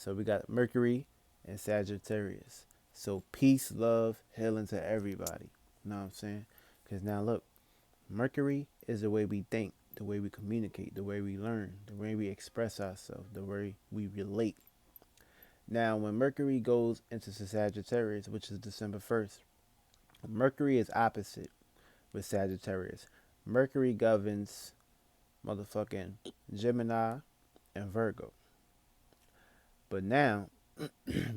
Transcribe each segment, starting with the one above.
So we got Mercury and Sagittarius. So peace, love, healing to everybody. You know what I'm saying? Because now look, Mercury is the way we think, the way we communicate, the way we learn, the way we express ourselves, the way we relate. Now, when Mercury goes into Sagittarius, which is December 1st, Mercury is opposite with Sagittarius. Mercury governs motherfucking Gemini and Virgo. But now,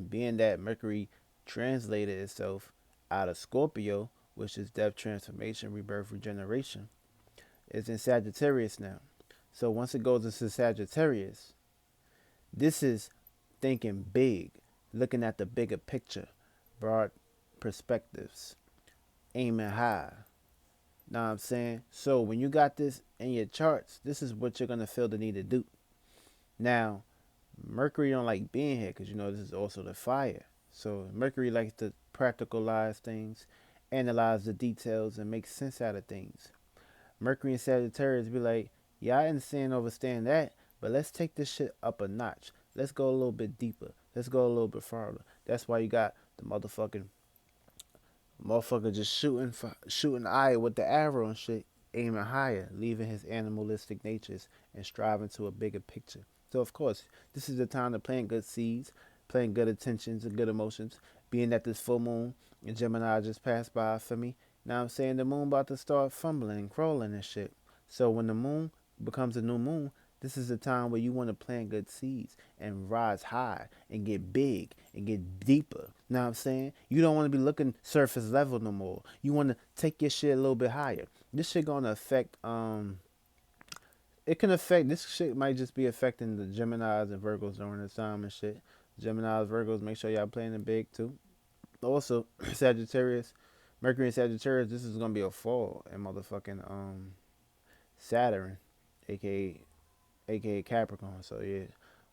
being that Mercury translated itself out of Scorpio, which is death, transformation, rebirth, regeneration, it's in Sagittarius now. So once it goes into Sagittarius, this is thinking big, looking at the bigger picture, broad perspectives, aiming high. Know what I'm saying? So when you got this in your charts, this is what you're gonna feel the need to do. Now, Mercury don't like being here because you know this is also the fire. So Mercury likes to practicalize things, analyze the details, and make sense out of things. Mercury and Sagittarius be like, yeah, I understand that, but let's take this shit up a notch. Let's go a little bit deeper. Let's go a little bit farther. That's why you got the motherfucker just shooting the eye with the arrow and shit, aiming higher, leaving his animalistic natures and striving to a bigger picture. So of course, this is the time to plant good seeds, plant good intentions and good emotions. Being that this full moon in Gemini just passed by for me, now I'm saying the moon about to start fumbling and crawling and shit. So when the moon becomes a new moon, this is the time where you want to plant good seeds and rise high and get big and get deeper. Know what I'm saying? You don't want to be looking surface level no more. You want to take your shit a little bit higher. This shit gonna affect it can affect this shit might just be affecting the Geminis and Virgos during this time and shit. Geminis, Virgos, make sure y'all playing it big too. Also, Sagittarius, Mercury and Sagittarius, this is gonna be a fall in motherfucking Saturn, aka Capricorn. So yeah,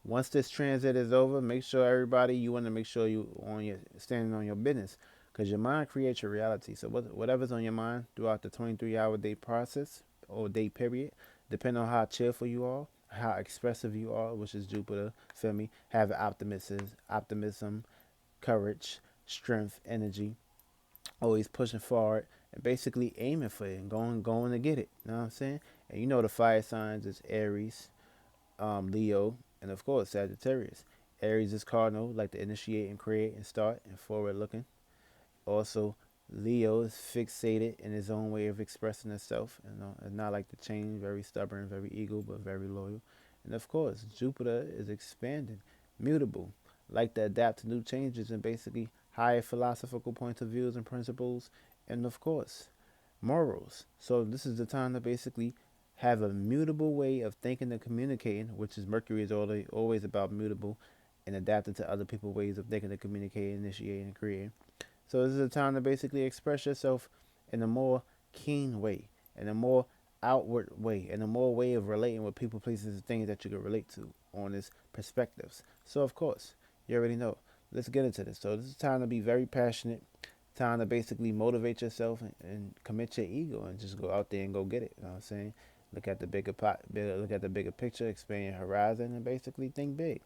once this transit is over, make sure everybody you want to make sure you on your standing on your business, because your mind creates your reality. So whatever's on your mind throughout the 23-hour day process or day period, depending on how cheerful you are, how expressive you are, which is Jupiter, feel me, have optimism, courage, strength, energy, always pushing forward and basically aiming for it and going to get it. You know what I'm saying? And you know the fire signs is Aries, Leo, and of course Sagittarius. Aries is cardinal, like to initiate and create and start and forward looking. Also, Leo is fixated in his own way of expressing himself, you know, and not like to change, very stubborn, very ego, but very loyal. And of course, Jupiter is expanding, mutable, like to adapt to new changes and basically higher philosophical points of views and principles, and of course, morals. So this is the time to basically have a mutable way of thinking and communicating, which is Mercury is always about mutable and adapting to other people's ways of thinking and communicating, initiating, and creating. So this is a time to basically express yourself in a more keen way, in a more outward way, in a more way of relating with people, places, and things that you can relate to on this perspectives. So of course, you already know. Let's get into this. So this is time to be very passionate, time to basically motivate yourself and commit your ego and just go out there and go get it. You know what I'm saying? Look at the look at the bigger picture, expand your horizon, and basically think big.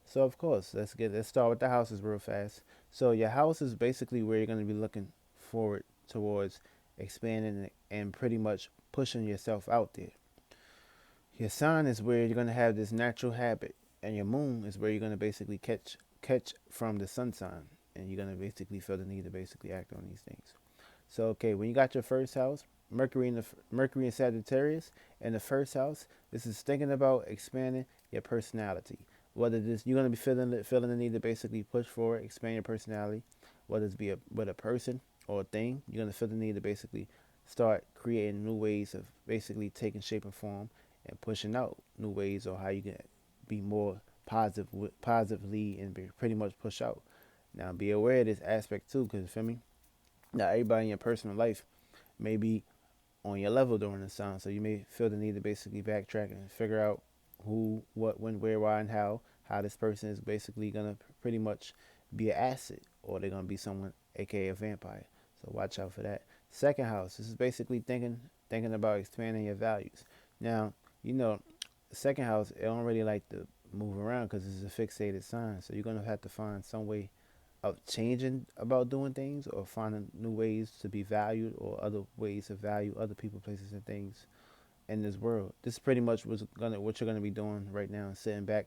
So of course, let's start with the houses real fast. So your house is basically where you're going to be looking forward towards expanding and pretty much pushing yourself out there. Your sign is where you're going to have this natural habit, and your moon is where you're going to basically catch from the sun sign, and you're going to basically feel the need to basically act on these things. So okay, when you got your first house, Mercury and Sagittarius in the first house, this is thinking about expanding your personality. Whether this you're gonna be feeling the need to basically push forward, expand your personality, whether it's be with a person or a thing, you're gonna feel the need to basically start creating new ways of basically taking shape and form and pushing out new ways or how you can be more positively and be pretty much push out. Now be aware of this aspect too, because you feel me. Now everybody in your personal life may be on your level during this time. So you may feel the need to basically backtrack and figure out who, what, when, where, why, and how this person is basically gonna pretty much be an asset, or they're gonna be someone, aka a vampire. So watch out for that. Second house. This is basically thinking about expanding your values. Now, you know, second house, it don't really like to move around because it's a fixated sign. So you're gonna have to find some way of changing about doing things, or finding new ways to be valued, or other ways to value other people, places, and things in this world. This is pretty much what you're gonna be doing right now, sitting back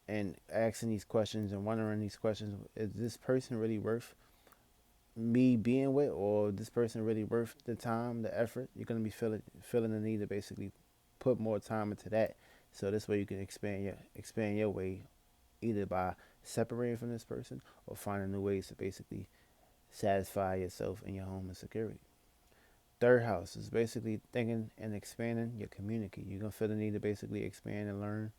and asking these questions and wondering these questions: is this person really worth me being with, or this person really worth the time, the effort? You're gonna be feeling the need to basically put more time into that, so this way you can expand your way, either by separating from this person or finding new ways to basically satisfy yourself in your home and security. Third house is basically thinking and expanding your community. You're gonna feel the need to basically expand and learn,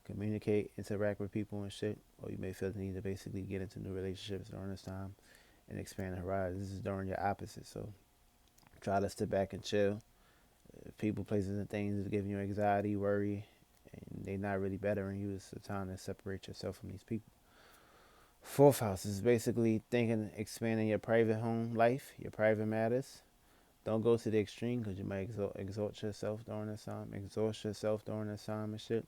communicate, interact with people and shit. Or you may feel the need to basically get into new relationships during this time and expand the horizon. This is during your opposite. So try to sit back and chill. People, places, and things is giving you anxiety, worry, and they're not really bettering you. It's the time to separate yourself from these people. Fourth house is basically thinking, expanding your private home life, your private matters. Don't go to the extreme because you might exalt yourself during this time, exhaust yourself during this time and shit.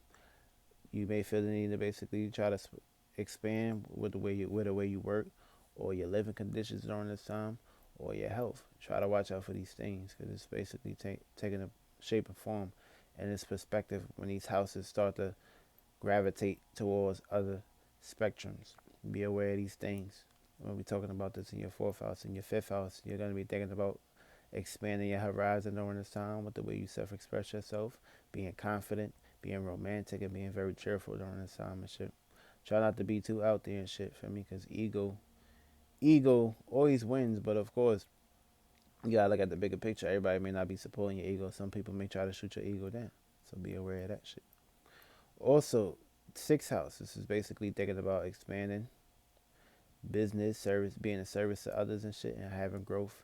You may feel the need to basically try to expand with the way you work, or your living conditions during this time, or your health. Try to watch out for these things because it's basically taking a shape and form and its perspective when these houses start to gravitate towards other spectrums. Be aware of these things. We'll be talking about this in your fourth house. In your fifth house, you're going to be thinking about expanding your horizon during this time with the way you self express yourself, being confident, being romantic, and being very cheerful during this time and shit. Try not to be too out there and shit for me, because ego always wins, but of course, you gotta look at the bigger picture. Everybody may not be supporting your ego. Some people may try to shoot your ego down. So be aware of that shit. Also, sixth house. This is basically thinking about expanding business, service, being a service to others and shit, and having growth.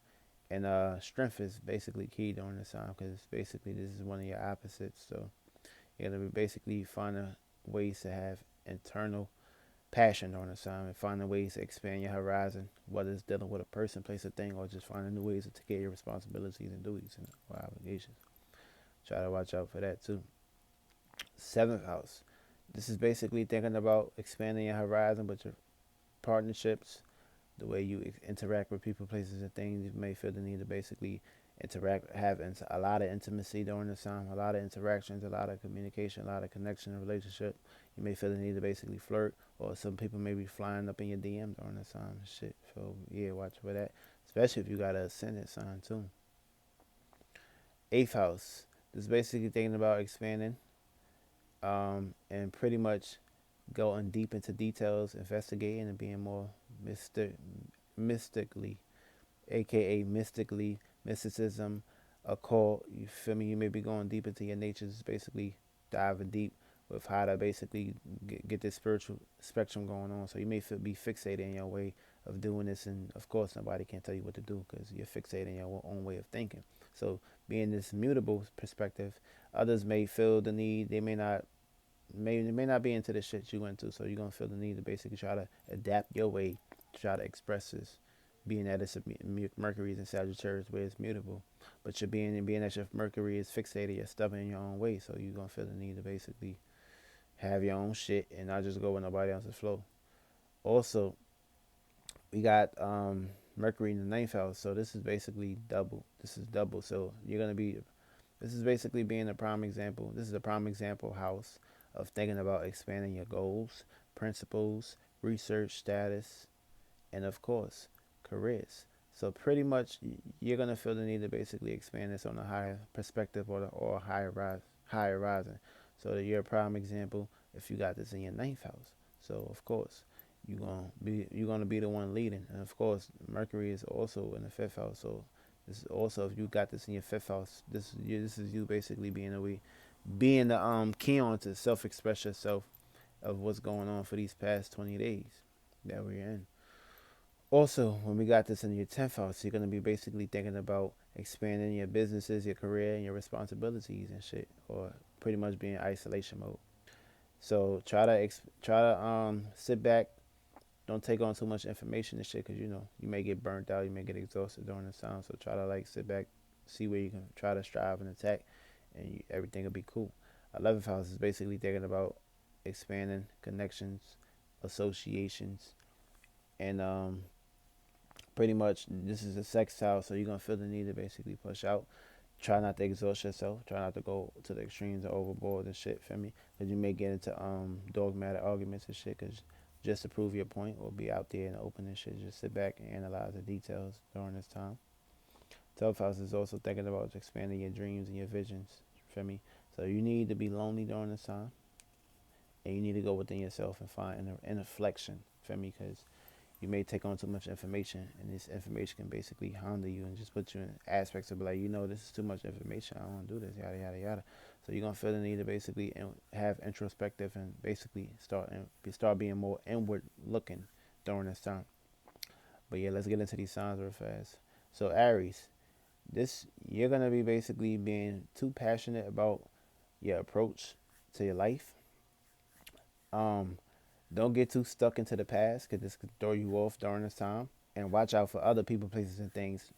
And strength is basically key during this time because basically this is one of your opposites. So you're gonna be basically finding ways to have internal passion during this time and finding ways to expand your horizon, whether it's dealing with a person, place, or thing, or just finding new ways to take care of your responsibilities and duties and or obligations. Try to watch out for that too. Seventh house. This is basically thinking about expanding your horizon with your partnerships, the way you interact with people, places, and things. You may feel the need to basically interact, have a lot of intimacy during this time, a lot of interactions, a lot of communication, a lot of connection and relationship. You may feel the need to basically flirt, or some people may be flying up in your DM during this time. Shit. So yeah, watch for that. Especially if you got an ascendant sign too. Eighth house. This is basically thinking about expanding, and pretty much going deep into details, investigating, and being more mystically, aka mystically, mysticism, occult. You feel me? You may be going deep into your nature, just basically diving deep with how to basically get this spiritual spectrum going on. So you may be fixated in your way of doing this, and of course, nobody can tell you what to do because you're fixated in your own way of thinking. So being this mutable perspective, others may feel the need. They may not be into the shit you into, so you're gonna feel the need to basically try to adapt your way to try to express this, being that it's Mercury is in Sagittarius where it's mutable, but you're being that your Mercury is fixated, you're stubborn in your own way, so you're gonna feel the need to basically have your own shit and not just go with nobody else's flow. Also, we got Mercury in the ninth house, so this is basically double. This is double, so you're gonna be. This is basically being a prime example. This is a prime example house of thinking about expanding your goals, principles, research status, and of course, careers. So pretty much, you're gonna feel the need to basically expand this on a higher perspective, or a higher rising. So that you're a prime example if you got this in your ninth house. So of course, you're gonna be the one leading, and of course, Mercury is also in the fifth house. So this is also, if you got this in your fifth house, this is you basically being the key on to self express yourself of what's going on for these past 20 days that we're in. Also, when we got this in your 10th house, you're going to be basically thinking about expanding your businesses, your career, and your responsibilities and shit, or pretty much being in isolation mode. So try to sit back, don't take on too much information and shit, because you may get burnt out, you may get exhausted during this time. So try to like sit back, see where you can try to strive and attack, and everything will be cool. 11th house is basically thinking about expanding connections, associations, and pretty much this is a sex style, so you're gonna feel the need to basically push out. Try not to exhaust yourself. Try not to go to the extremes or overboard and shit. Feel me? Because you may get into dogmatic arguments and shit. Because just to prove your point, or be out there in the open and shit. Just sit back and analyze the details during this time. 12th house is also thinking about expanding your dreams and your visions. Feel me? So you need to be lonely during this time, and you need to go within yourself and find an inflection. Feel me? Because you may take on too much information, and this information can basically handle you and just put you in aspects of like, this is too much information. I don't want to do this, yada yada yada. So you're gonna feel the need to basically have introspective and basically start being more inward looking during this time. But yeah, let's get into these signs real fast. So Aries, this you're gonna be basically being too passionate about your approach to your life. Um, don't get too stuck into the past because this could throw you off during this time. And watch out for other people, places, and things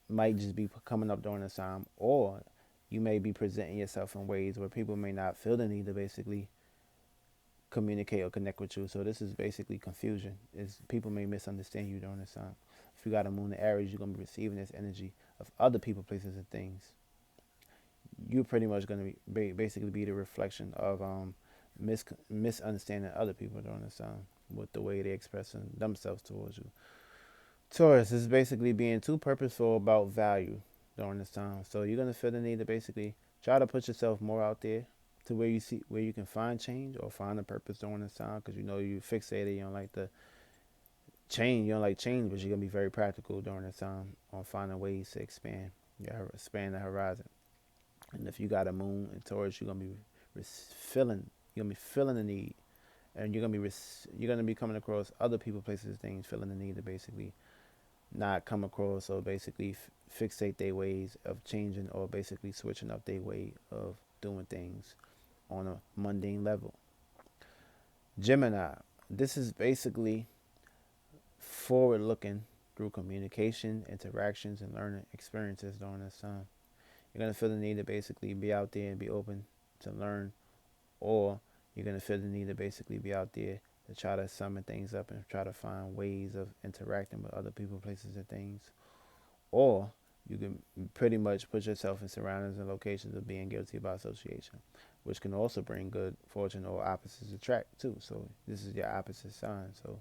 might just be coming up during this time, or you may be presenting yourself in ways where people may not feel the need to basically communicate or connect with you. So this is basically confusion. Is people may misunderstand you during this time. If you got a moon in Aries, you're gonna be receiving this energy of other people, places, and things. You're pretty much gonna basically be the reflection of misunderstanding other people during this time with the way they expressing themselves towards you. Taurus is basically being too purposeful about value during this time. So you're gonna feel the need to basically try to put yourself more out there to where you can find change or find a purpose during this time because you fixated, you don't like the change, you don't like change, but you're gonna be very practical during this time on finding ways to expand the horizon. And if you got a moon in Taurus, you're gonna be feeling the need, and you're gonna be coming across other people, places, things, feeling the need to basically not come across or basically fixate their ways of changing or basically switching up their way of doing things on a mundane level. Gemini, this is basically forward looking through communication, interactions, and learning experiences during this time. You're going to feel the need to basically be out there and be open to learn, or you're going to feel the need to basically be out there to try to summon things up and try to find ways of interacting with other people, places, and things. Or you can pretty much put yourself in surroundings and locations of being guilty by association, which can also bring good fortune or opposites attract too. So this is your opposite sign. So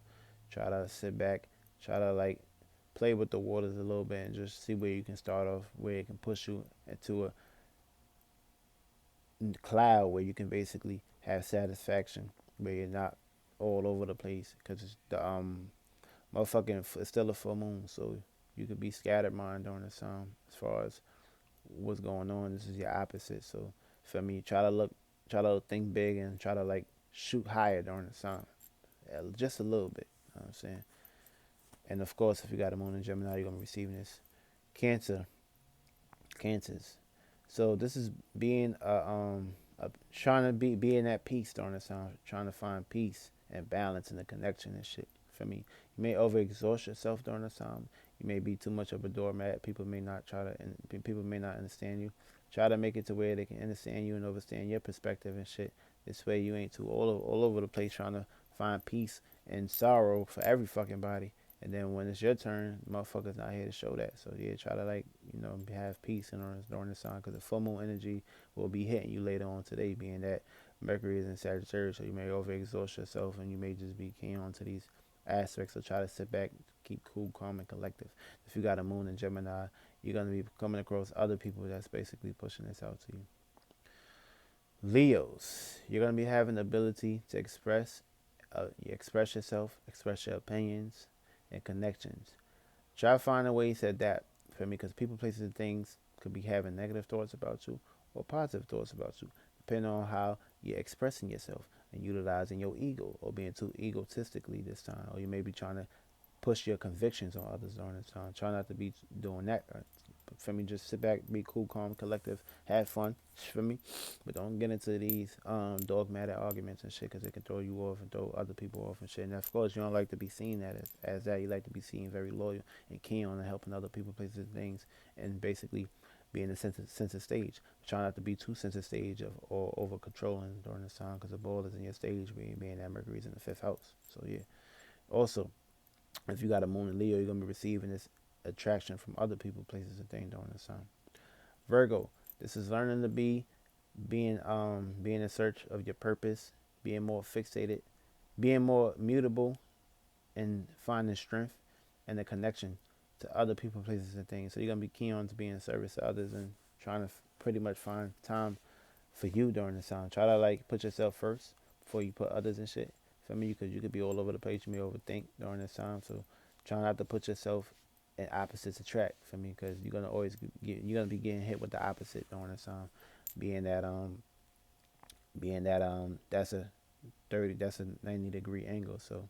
try to sit back, try to like play with the waters a little bit and just see where you can start off, where it can push you into a cloud where you can basically have satisfaction, where you're not all over the place because the motherfucking it's still a full moon, so you could be scattered mind during this time as far as what's going on. This is your opposite. So for me, try to think big and try to like shoot higher during the time, just a little bit. You know what I'm saying? And of course, if you got a moon in Gemini, you're gonna be receiving this. Cancer, cancers. So this is being trying to being at peace during this time, trying to find peace and balance and the connection and shit. For me, you may overexhaust yourself during this time. You may be too much of a doormat. People may not understand you. Try to make it to where they can understand you and understand your perspective and shit. This way you ain't too all over the place trying to find peace and sorrow for every fucking body. And then when it's your turn, motherfuckers not here to show that. So yeah, try to like have peace during this time because the full moon energy will be hitting you later on today, being that Mercury is in Sagittarius, so you may overexhaust yourself and you may just be keen on to these aspects. So try to sit back, keep cool, calm, and collective. If you got a moon in Gemini, you're gonna be coming across other people that's basically pushing this out to you. Leos, you're gonna be having the ability to express yourself, express your opinions and connections. Try to find a ways to adapt for me because people, places, and things could be having negative thoughts about you or positive thoughts about you, depending on how you're expressing yourself and utilizing your ego or being too egotistically this time. Or you may be trying to push your convictions on others during this time. Try not to be doing that. For me, just sit back, be cool, calm, collective, have fun. For me, but don't get into these dogmatic arguments and shit because it can throw you off and throw other people off and shit. And of course, you don't like to be seen as that. You like to be seen very loyal and keen on helping other people, places, and things, and basically be in the center stage. Try not to be too center stage of or over controlling during this time because the ball is in your stage, being that Mercury's in the fifth house. So yeah. Also, if you got a moon in Leo, you're gonna be receiving this attraction from other people, places, and things during this time. Virgo, this is learning to being in search of your purpose, being more fixated, being more mutable, and finding strength and the connection to other people, places, and things. So you're gonna be keen on to being in service to others and trying to pretty much find time for you during this time. Try to like put yourself first before you put others in shit. For me, because you could be all over the place, you may overthink during this time. So try not to put yourself in opposites attract. For me, because you're gonna be getting hit with the opposite during this time. Being that that's a 90-degree angle. So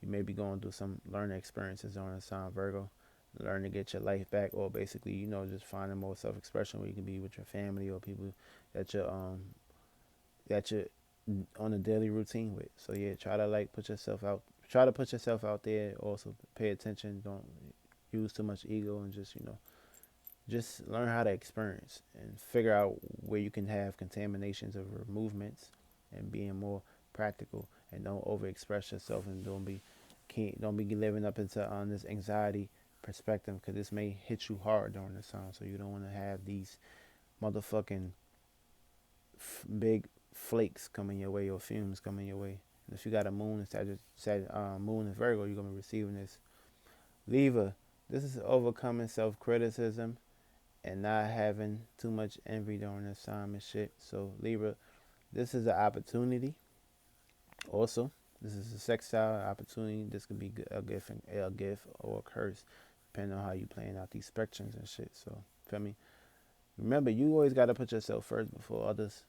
you may be going through some learning experiences during this time, Virgo. Learn to get your life back, or basically, just finding more self-expression where you can be with your family or people that you're on a daily routine with. So yeah, try to like put yourself out. Try to put yourself out there. Also, pay attention. Don't use too much ego, and just learn how to experience and figure out where you can have contaminations of your movements and being more practical, and don't overexpress yourself, and don't be living up into on this anxiety perspective, because this may hit you hard during this time. So you don't want to have these motherfucking big flakes coming your way or fumes coming your way. And if you got a moon in moon in Virgo, you're gonna be receiving this. Libra, this is overcoming self-criticism and not having too much envy during this time and shit. So Libra, this is an opportunity. Also, this is a sextile opportunity. This could be a gift or a curse, depending on how you playing out these spectrums and shit. So, feel me? Remember, you always gotta put yourself first before others.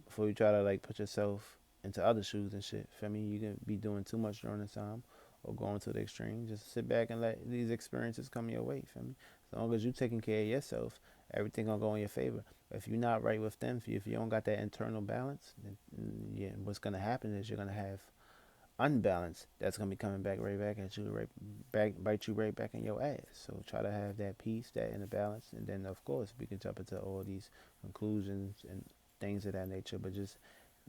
Before you try to like put yourself into other shoes and shit. Feel me? You can be doing too much during this time or going to the extreme. Just sit back and let these experiences come your way. Feel me? As long as you taking care of yourself, everything gonna go in your favor. If you're not right with them, if you don't got that internal balance, then yeah, what's gonna happen is you're gonna have unbalance that's gonna be coming back right back at you, right back bite you right back in your ass. So try to have that peace, that inner balance, and then of course we can jump into all these conclusions and things of that nature. But just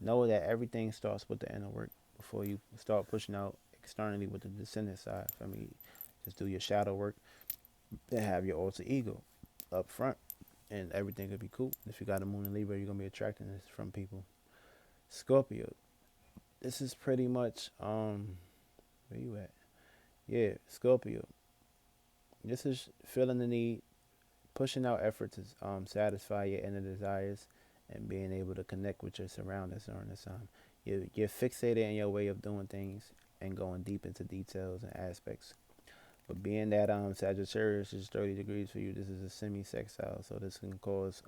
know that everything starts with the inner work before you start pushing out externally with the descendant side. I mean, just do your shadow work and have your alter ego up front, and everything will be cool. If you got a moon in Libra, you're gonna be attracting this from people. Scorpio, this is pretty much where you at? Yeah, Scorpio. This is feeling the need, pushing out effort to satisfy your inner desires, and being able to connect with your surroundings during this time. You're fixated in your way of doing things and going deep into details and aspects. But being that Sagittarius is 30 degrees for you, this is a semi-sextile, so this can cause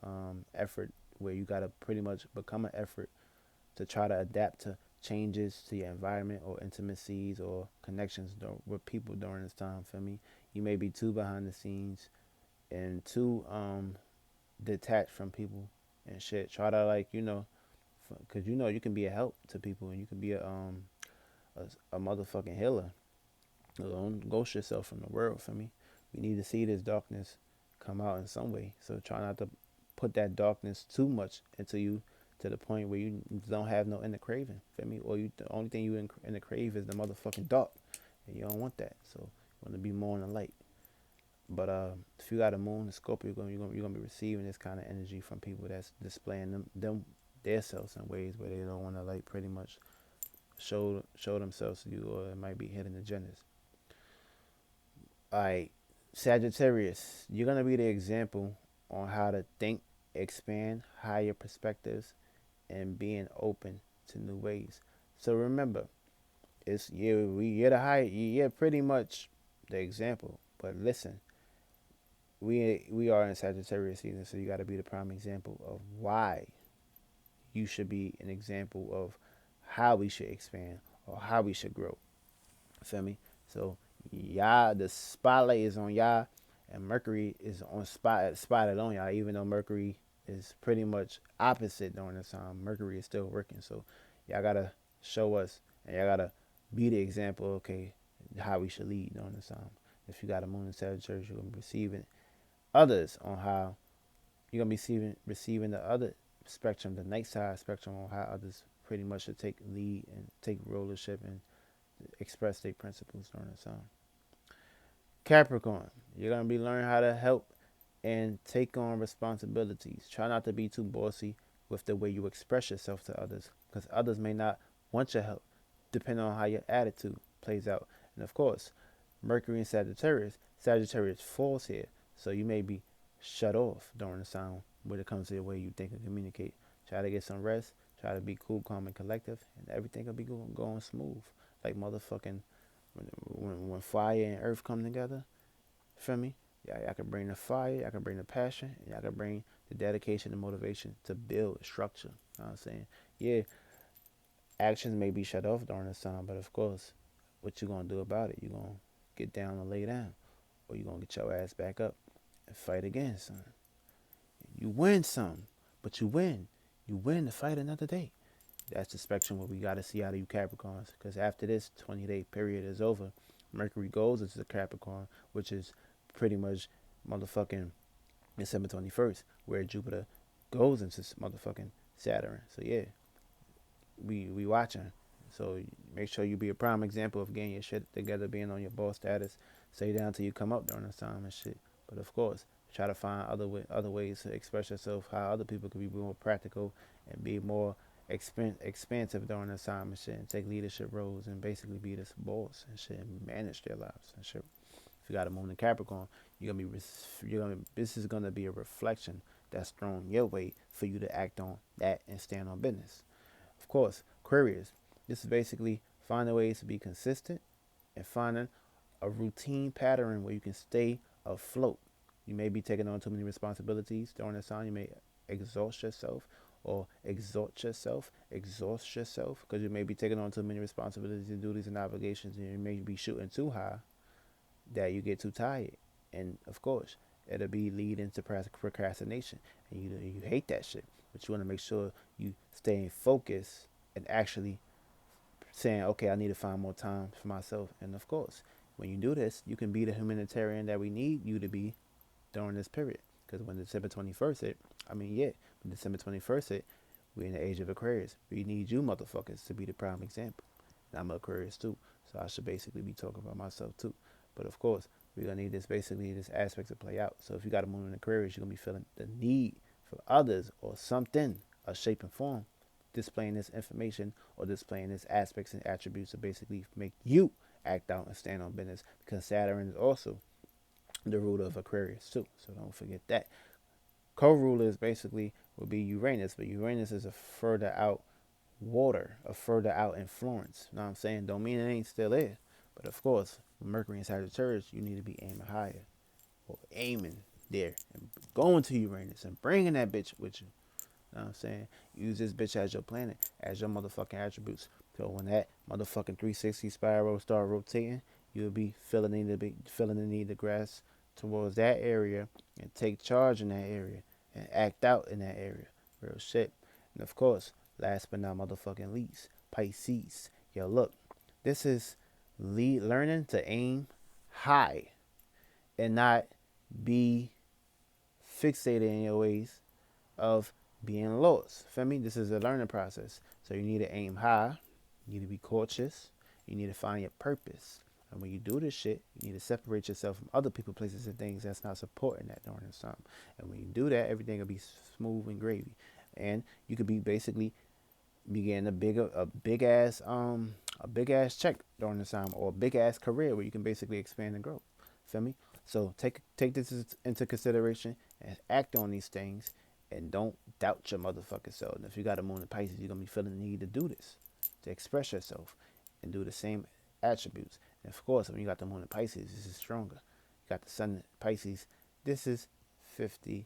effort where you gotta pretty much become an effort to try to adapt to changes to your environment or intimacies or connections with people during this time. For me, you may be too behind the scenes and too detached from people and shit. Try to like because you can be a help to people, and you can be a motherfucking healer. Don't ghost yourself from the world. For me, we need to see this darkness come out in some way. So try not to put that darkness too much into you to the point where you don't have no inner craving. Feel me? Or the only thing you in the crave is the motherfucking dark, and you don't want that. So you want to be more in the light. But if you got a moon in Scorpio, you're gonna be receiving this kind of energy from people that's displaying them their selves in ways where they don't want to like pretty much show themselves to you, or it might be hidden agendas. All right, Sagittarius, you're gonna be the example on how to think, expand, higher perspectives, and being open to new ways. So remember, you're the high, you're pretty much the example. But listen, we are in Sagittarius season, so you got to be the prime example of why you should be an example of how we should expand or how we should grow. Feel me? So y'all, the spotlight is on y'all, and Mercury is on spotted on y'all. Even though Mercury is pretty much opposite during this time, Mercury is still working. So y'all gotta show us, and y'all gotta be the example. Okay, how we should lead during this time. If you got a moon in Sagittarius, you're gonna be receiving others on how you're gonna be receiving the other spectrum, the night side spectrum, on how others pretty much should take lead and take rulership and express their principles during the time. Capricorn, you're gonna be learning how to help and take on responsibilities. Try not to be too bossy with the way you express yourself to others, because others may not want your help, depending on how your attitude plays out. And of course, Mercury and Sagittarius, Sagittarius falls here, so you may be shut off during the time when it comes to the way you think and communicate. Try to get some rest. Try to be cool, calm, and collective, and everything will be going smooth. Like motherfucking when fire and earth come together, feel me? Yeah, y'all can bring the fire, y'all can bring the passion, and y'all can bring the dedication and motivation to build structure. You know what I'm saying? Yeah, actions may be shut off during this time, but of course, what you gonna do about it? You gonna get down and lay down, or you gonna get your ass back up and fight again, son. You win some, but you win. You win to fight another day. That's the spectrum what we got to see out of you Capricorns. Because after this 20-day period is over, Mercury goes into the Capricorn, which is pretty much motherfucking December 21st, where Jupiter goes into motherfucking Saturn. So yeah, we watching. So make sure you be a prime example of getting your shit together, being on your boss status. Stay down till you come up during this time and shit. But of course, try to find other ways to express yourself. How other people could be more practical and be more expansive during this time and shit, and take leadership roles and basically be this boss and shit and manage their lives and shit. If you got a moon in Capricorn, this is gonna be a reflection that's thrown your way for you to act on that and stand on business. Of course, Aquarius. This is basically finding ways to be consistent and finding a routine pattern where you can stay afloat. You may be taking on too many responsibilities during this time. You may exhaust yourself or exhaust yourself because you may be taking on too many responsibilities and duties and obligations, and you may be shooting too high that you get too tired. And of course, it'll be leading to procrastination, and you hate that shit. But you want to make sure you stay in focus and actually saying, okay, I need to find more time for myself. And of course, when you do this, you can be the humanitarian that we need you to be during this period. Because when December 21st hit, when December 21st hit, we're in the age of Aquarius. We need you motherfuckers to be the prime example. And I'm an Aquarius too, so I should basically be talking about myself too. But of course, we're gonna need this aspect to play out. So if you got a moon in Aquarius, you're gonna be feeling the need for others or something, a shape and form, displaying this information or displaying this aspects and attributes to basically make you act out and stand on business. Because Saturn is also the ruler of Aquarius too. So don't forget that. Co-rulers basically will be Uranus, but Uranus is a further out water, a further out influence. You know what I'm saying? Don't mean it ain't still there. But of course, Mercury and Sagittarius, you need to be aiming higher or aiming there and going to Uranus and bringing that bitch with you. You know what I'm saying? Use this bitch as your planet, as your motherfucking attributes. So when that motherfucking 360 spiral start rotating, you'll be feeling the need to grasp towards that area and take charge in that area and act out in that area. Real shit. And of course, last but not motherfucking least, Pisces. Yo, look, this is learning to aim high and not be fixated in your ways of being lost. Feel me? This is a learning process. So you need to aim high. You need to be cautious. You need to find your purpose. And when you do this shit, you need to separate yourself from other people, places, and things that's not supporting that during this time. And when you do that, everything will be smooth and gravy. And you could be basically begin a big ass check during this time, or a big ass career where you can basically expand and grow. Feel me? So take this into consideration and act on these things, and don't doubt your motherfucking self. And if you got a moon in Pisces, you're gonna be feeling the need to do this, to express yourself and do the same attributes. And of course, when you got the moon in Pisces, this is stronger. You got the sun in Pisces, this is 50-50.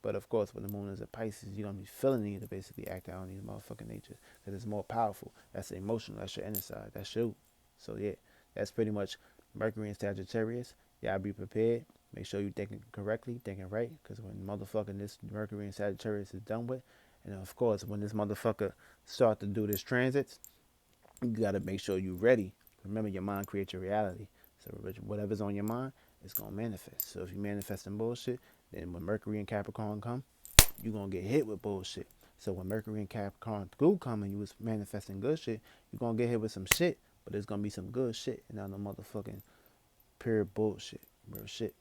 But of course, when the moon is in Pisces, you're going to be feeling the need to basically act out on these motherfucking natures. Because it's more powerful. That's emotional. That's your inner side. That's you. So yeah, that's pretty much Mercury and Sagittarius. Y'all be prepared. Make sure you're thinking correctly, thinking right. Because when motherfucking this Mercury and Sagittarius is done with, and of course, when this motherfucker start to do this transits, you got to make sure you're ready. Remember, your mind creates your reality. So whatever's on your mind, it's going to manifest. So if you manifesting bullshit, Then when Mercury and Capricorn come, you gonna get hit with bullshit. So when Mercury and Capricorn do come and you was manifesting good shit, you gonna get hit with some shit, but it's gonna be some good shit and not no motherfucking pure bullshit. Real shit.